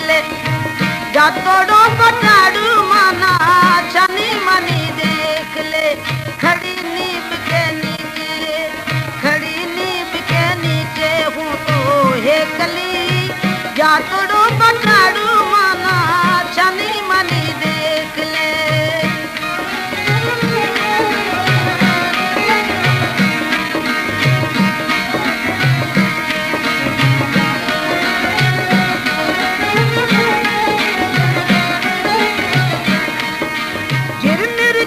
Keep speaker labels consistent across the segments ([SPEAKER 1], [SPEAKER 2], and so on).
[SPEAKER 1] ले जा तोड़ो पटाड़ू माना छनी मनी देख ले खड़ी नींब के नीचे खड़ी नींब के नीचे हूँ तो हे कली जा तोड़ो पटाड़ू माना छनी मनी देख ले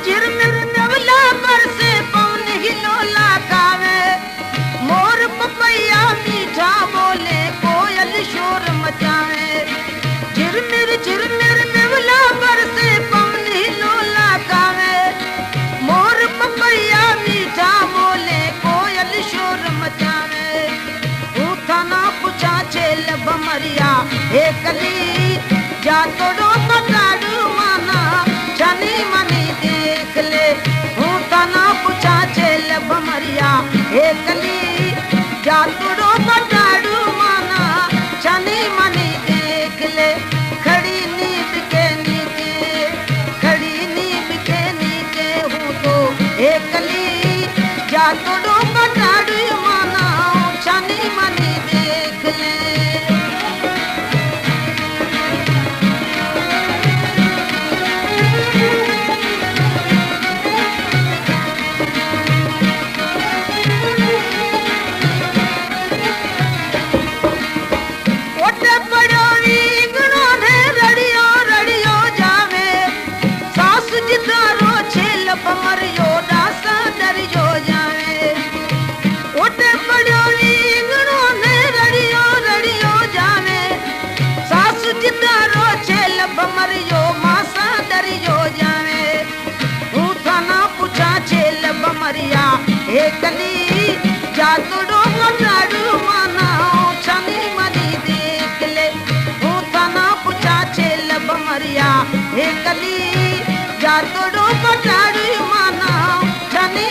[SPEAKER 1] झिरमिर नवला पर से पवन हिलोला गावे मोर पपैया मीठा बोले कोयल शोर मचावे झिरमिर झिरमिर नवला पर से पवन हिलोला गावे मोर पपैया मीठा बोले कोयल शोर मचावे उठा ना पूछा छेल बमरिया हे कली जा तोड़ो पटाड़ू माना छनी मनी देख ले हूँ तना पूछा छेल बमरिया हे कली जा तोड़ो पटाड़ू माना छनी मनी देख ले खड़ी नींब के नीचे खड़ी नींब के नीचे हूँ तो हे कली जा तोड़ो पटाड़ू माना छनी मनी देख ले बमरियो डासा डरियो जावे उठे पड़ो रींगणो ने रड़ियो रड़ियो जावे सासु जितारो छेल बमरियो मासा डरियो जावे उठा ना पूछा छेल बमरिया हे कली जा तोड़ो पटाड़ू माना छनी मनी देख ले उठा ना पूछा छेल बमरिया हे कली जा तोड़ो पटाड़ू माना छनी